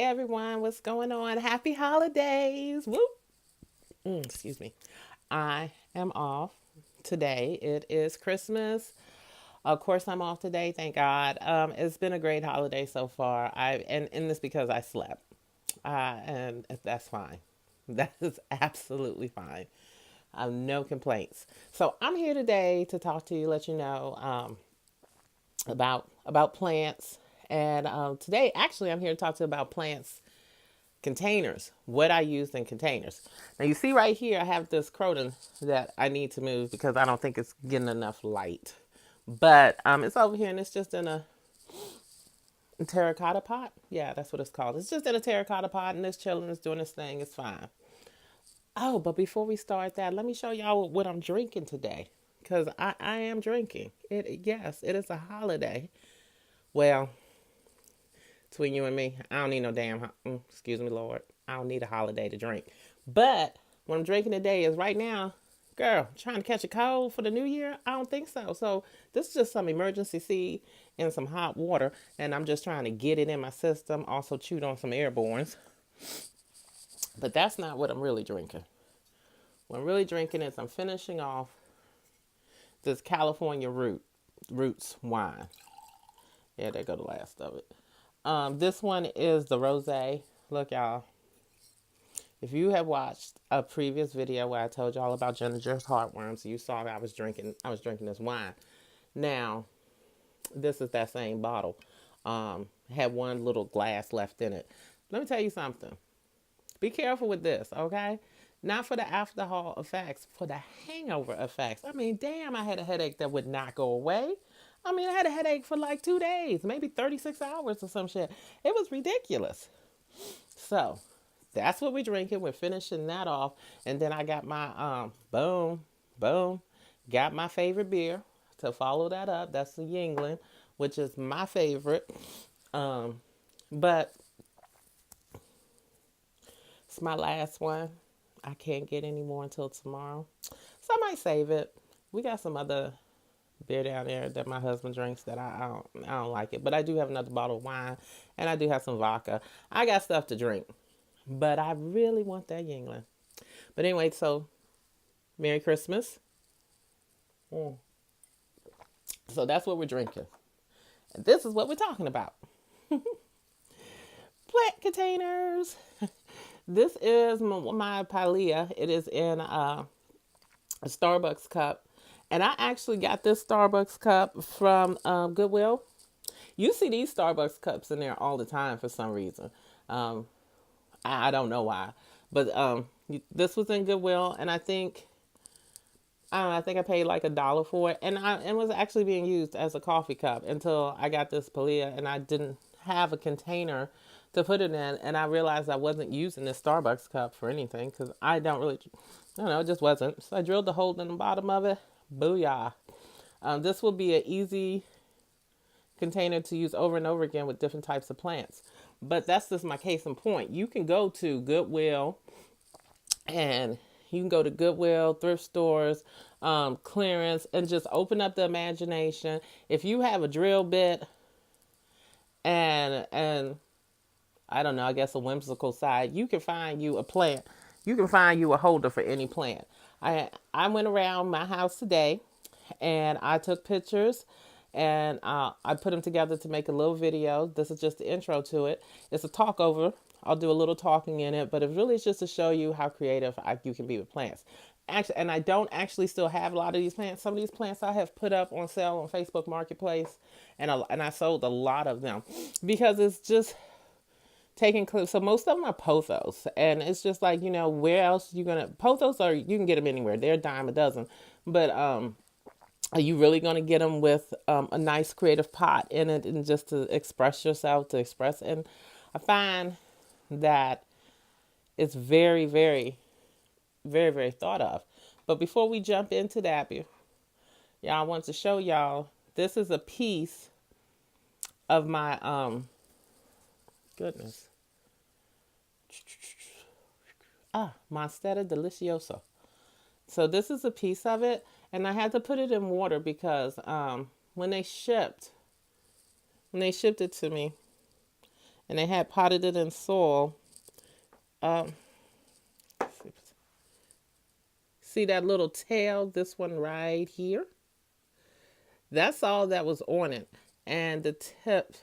everyone, what's going on? Happy holidays. Woo! Excuse me. I am off today. It is Christmas. Of course, I'm off today. Thank God. It's been a great holiday so far. And this because I slept, and that's fine. That is absolutely fine. I have no complaints. So I'm here today to talk to you, let you know about plants. And today, actually, I'm here to talk to you about plants containers, what I used in containers. Now you see right here, I have this croton that I need to move because I don't think it's getting enough light. But it's over here and it's just in a terracotta pot. Yeah, that's what it's called. It's just in a terracotta pot and it's chilling, it's doing its thing, it's fine. Oh, but before we start that, let me show y'all what I'm drinking today. Because I am drinking. Yes, it is a holiday. Well, between you and me, I don't need no damn, excuse me, Lord. I don't need a holiday to drink. But what I'm drinking today is right now, girl, trying to catch a cold for the new year? I don't think so. So this is just some emergency seed and some hot water. And I'm just trying to get it in my system. Also chewed on some airborns. But that's not what I'm really drinking. What I'm really drinking is I'm finishing off this California Roots wine. Yeah, there go the last of it. This one is the rosé. Look, y'all. If you have watched a previous video where I told y'all about Ginger's heartworms, you saw I was drinking this wine. Now, this is that same bottle. Had one little glass left in it. Let me tell you something. Be careful with this, okay? Not for the alcohol effects, for the hangover effects. I mean, damn, I had a headache that would not go away. I mean, I had a headache for like 2 days, maybe 36 hours or some shit. It was ridiculous. So, that's what we're drinking. We're finishing that off. And then I got my, boom, got my favorite beer to follow that up. That's the Yingling, which is my favorite. But it's my last one. I can't get any more until tomorrow. So I might save it. We got some other beer down there that my husband drinks that I don't like it. But I do have another bottle of wine and I do have some vodka. I got stuff to drink. But I really want that Yingling. But anyway, so Merry Christmas. Mm. So that's what we're drinking. And this is what we're talking about. Plant containers. This is my Pilea. It is in a Starbucks cup. And I actually got this Starbucks cup from Goodwill. You see these Starbucks cups in there all the time for some reason. I don't know why. But this was in Goodwill. And I think I paid like $1 for it. And it was actually being used as a coffee cup until I got this Pilea and I didn't have a container to put it in, and I realized I wasn't using this Starbucks cup for anything because I don't know, it just wasn't. So I drilled the hole in the bottom of it. Booyah. This will be an easy container to use over and over again with different types of plants. But that's just my case in point. You can go to Goodwill and you can go to Goodwill, thrift stores, clearance, and just open up the imagination. If you have a drill bit and I don't know, I guess a whimsical side, you can find you a plant. You can find you a holder for any plant. I went around my house today and I took pictures and I put them together to make a little video. This is just the intro to it. It's a talk over. I'll do a little talking in it, but it really is just to show you how creative you can be with plants. Actually, and I don't actually still have a lot of these plants. Some of these plants I have put up on sale on Facebook Marketplace, and I sold a lot of them because it's just taking clips. So most of them are pothos, and it's just like, where else you gonna pothos, or you can get them anywhere. They're a dime a dozen, but are you really gonna get them with a nice creative pot in it and just to express yourself, to express? And I find that it's very, very, very, very thought of. But before we jump into that, I want to show y'all, this is a piece of my goodness. Monstera Deliciosa. So this is a piece of it, and I had to put it in water because when they shipped it to me, and they had potted it in soil. Um, see that little tail? This one right here. That's all that was on it, and the tip.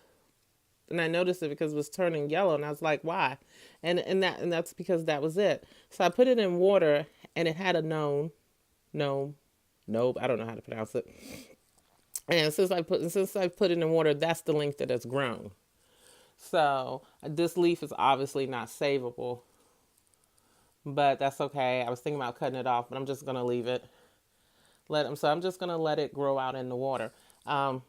And I noticed it because it was turning yellow, and I was like, "Why?" And that's because that was it. So I put it in water, and it had a gnome, nope. I don't know how to pronounce it. And since I put it in water, that's the length that it's grown. So this leaf is obviously not savable, but that's okay. I was thinking about cutting it off, but I'm just gonna leave it. So I'm just gonna let it grow out in the water. Um,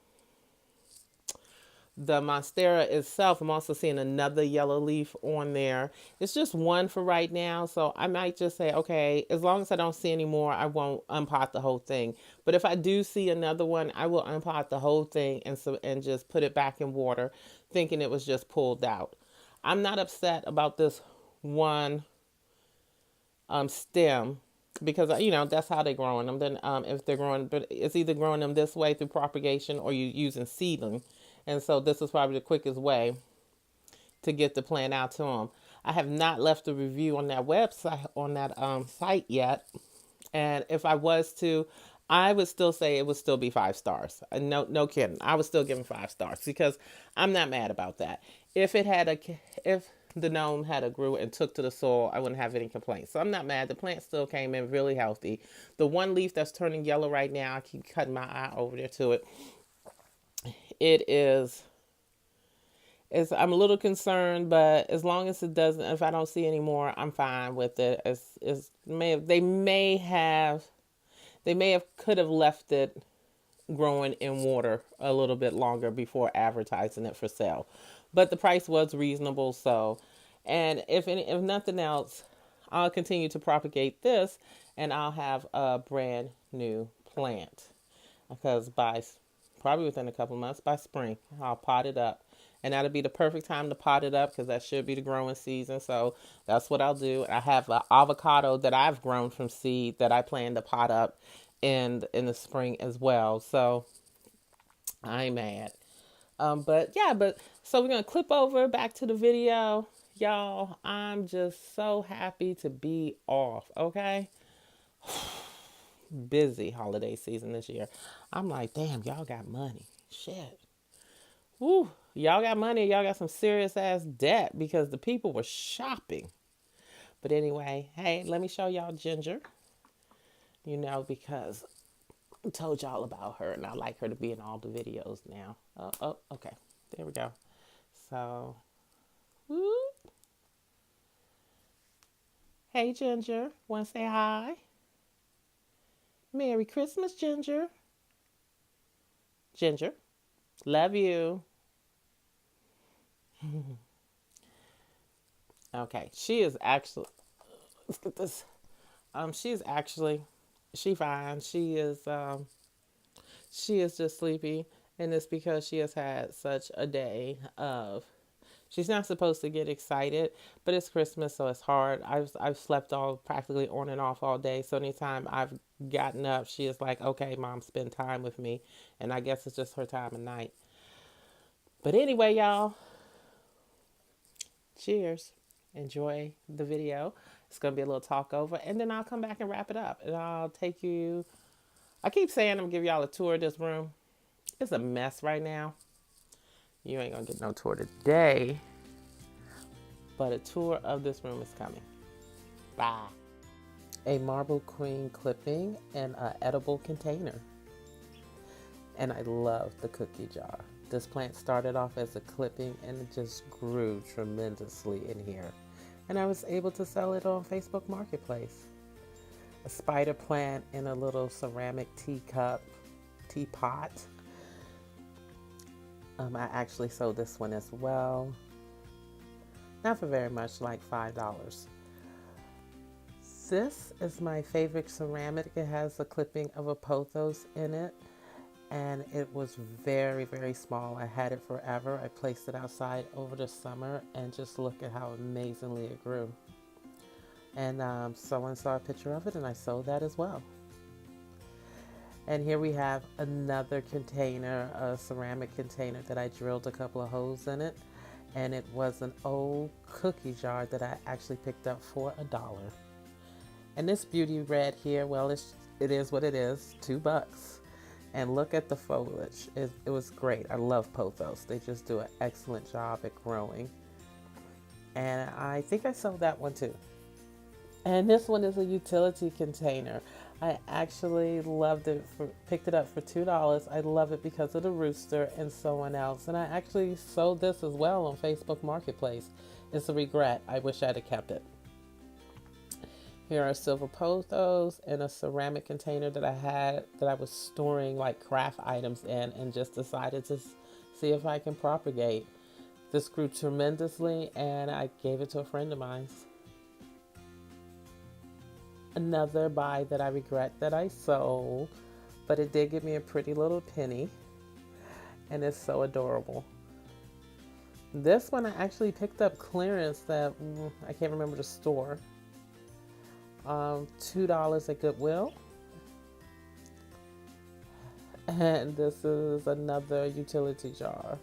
the monstera itself, I'm also seeing another yellow leaf on there. It's just one for right now, so I might just say, okay, as long as I don't see any more, I won't unpot the whole thing. But if I do see another one, I will unpot the whole thing and just put it back in water, thinking it was just pulled out. I'm not upset about this one stem because that's how they're growing them. Then if they're growing, but it's either growing them this way through propagation or you using seedling, and so this is probably the quickest way to get the plant out to them. I have not left a review on that website on that site yet, and if I was to, I would still say it would still be 5 stars. No, no kidding. I would still give him 5 stars because I'm not mad about that. If the gnome had a grew and took to the soil, I wouldn't have any complaints. So I'm not mad. The plant still came in really healthy. The one leaf that's turning yellow right now, I keep cutting my eye over there to it. It is. I'm a little concerned, but as long as it doesn't, if I don't see any more, I'm fine with it. They may have could have left it growing in water a little bit longer before advertising it for sale. But the price was reasonable, so and if nothing else, I'll continue to propagate this and I'll have a brand new plant because probably within a couple months by spring, I'll pot it up. And that'll be the perfect time to pot it up because that should be the growing season. So that's what I'll do. I have an avocado that I've grown from seed that I plan to pot up in the spring as well. So I ain't mad. But so we're gonna clip over back to the video. Y'all, I'm just so happy to be off. Okay. Busy holiday season this year. I'm like, damn, y'all got money. Shit. Woo. Y'all got money. Y'all got some serious ass debt because the people were shopping. But anyway, hey, let me show y'all Ginger. Because I told y'all about her and I like her to be in all the videos now. Oh, okay. There we go. So, woo. Hey, Ginger. Want to say hi? Merry Christmas, Ginger. Ginger. Love you. Okay. She is actually, look at this. She fine. She is just sleepy. And it's because she has had such a day of she's not supposed to get excited, but it's Christmas, so it's hard. I've slept all practically on and off all day. So anytime I've gotten up, she is like, "Okay, mom, spend time with me," and I guess it's just her time of night. But anyway, y'all, cheers. Enjoy the video. It's gonna be a little talk over, and then I'll come back and wrap it up, and I'll take you. I keep saying I'm gonna give y'all a tour of this room. It's a mess right now. You ain't gonna get no tour today, but a tour of this room is coming. Bye. A marble queen clipping in an edible container. And I love the cookie jar. This plant started off as a clipping and it just grew tremendously in here. And I was able to sell it on Facebook Marketplace. A spider plant in a little ceramic teapot. I actually sold this one as well. Not for very much, like $5. This is my favorite ceramic. It has a clipping of a pothos in it. And it was very, very small. I had it forever. I placed it outside over the summer and just look at how amazingly it grew. And someone saw a picture of it and I sold that as well. And here we have another container, a ceramic container that I drilled a couple of holes in it. and it was an old cookie jar that I actually picked up for $1. And this beauty red here, well, it is what it is, $2. And look at the foliage. It was great. I love pothos. They just do an excellent job at growing. And I think I sold that one too. And this one is a utility container. I actually loved it picked it up for $2. I love it because of the rooster and someone else. And I actually sold this as well on Facebook Marketplace. It's a regret. I wish I'd have kept it. Here are silver pothos in a ceramic container that I had that I was storing like craft items in, and just decided to see if I can propagate. This grew tremendously and I gave it to a friend of mine. Another buy that I regret that I sold, but it did give me a pretty little penny, and it's so adorable. This one I actually picked up clearance that I can't remember the store. $2 at Goodwill. And this is another utensil jar.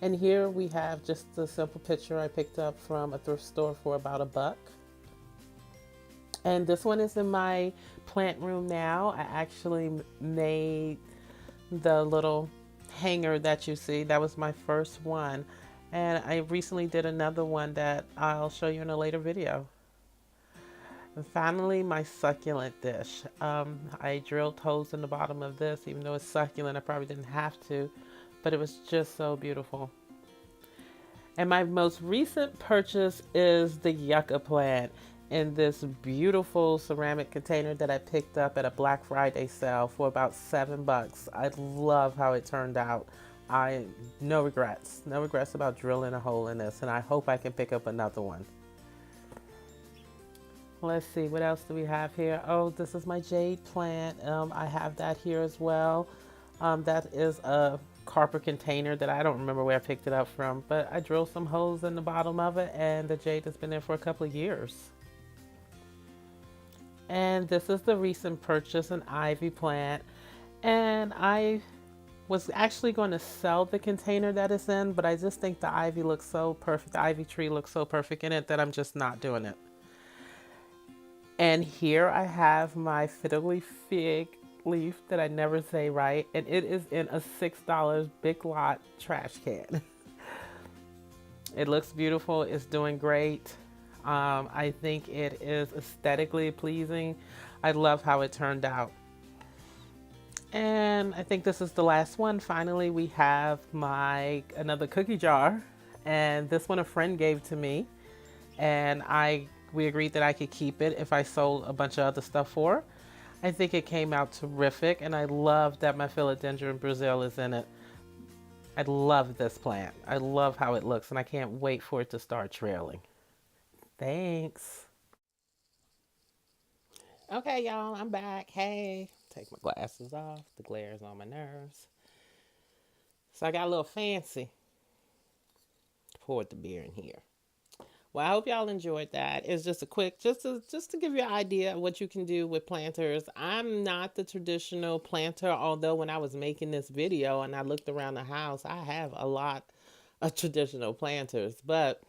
And here we have just a simple picture I picked up from a thrift store for about $1. And this one is in my plant room now. I actually made the little hanger that you see. That was my first one. And I recently did another one that I'll show you in a later video. And finally, my succulent dish. I drilled holes in the bottom of this. Even though it's succulent, I probably didn't have to, but it was just so beautiful. And my most recent purchase is the yucca plant in this beautiful ceramic container that I picked up at a Black Friday sale for about $7. I love how it turned out. No regrets about drilling a hole in this, and I hope I can pick up another one. Let's see, what else do we have here? Oh, this is my jade plant. I have that here as well. That is a copper container that I don't remember where I picked it up from, but I drilled some holes in the bottom of it, and the jade has been there for a couple of years. And this is the recent purchase, an ivy plant. And I was actually going to sell the container that it's in, but I just think the ivy looks so perfect. The ivy tree looks so perfect in it that I'm just not doing it. And here I have my fiddly fig leaf that I never say right, and it is in a $6 Big Lot trash can. It looks beautiful. It's doing great. I think it is aesthetically pleasing. I love how it turned out. And I think this is the last one. Finally, we have another cookie jar, and this one a friend gave to me, and we agreed that I could keep it if I sold a bunch of other stuff for her. I think it came out terrific, and I love that my Philodendron Brazil is in it. I love this plant. I love how it looks, and I can't wait for it to start trailing. Thanks. Okay, y'all, I'm back. Hey, take my glasses off. The glare is on my nerves. So I got a little fancy. Poured the beer in here. Well, I hope y'all enjoyed that. It's just a quick, just to give you an idea of what you can do with planters. I'm not the traditional planter, although when I was making this video and I looked around the house, I have a lot of traditional planters, but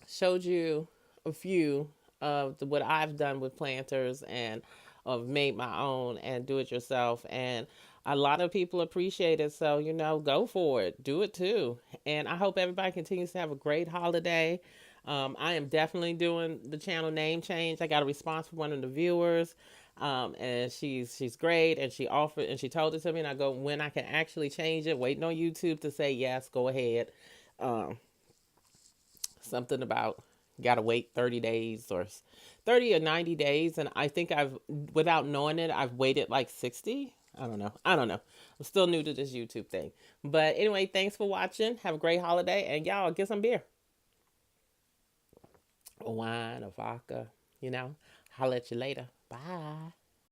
showed you a few of what I've done with planters, and I've made my own and do it yourself. And a lot of people appreciate it. So, go for it. Do it too. And I hope everybody continues to have a great holiday. I am definitely doing the channel name change. I got a response from one of the viewers. And she's great. And she offered, and she told it to me, and I go, when I can actually change it, waiting on YouTube to say, yes, go ahead. Something about got to wait 30 days or 30 or 90 days. And I think without knowing it, I've waited like 60. I don't know. I'm still new to this YouTube thing. But anyway, thanks for watching. Have a great holiday. And y'all get some beer. A wine, a vodka, Holler at you later. Bye.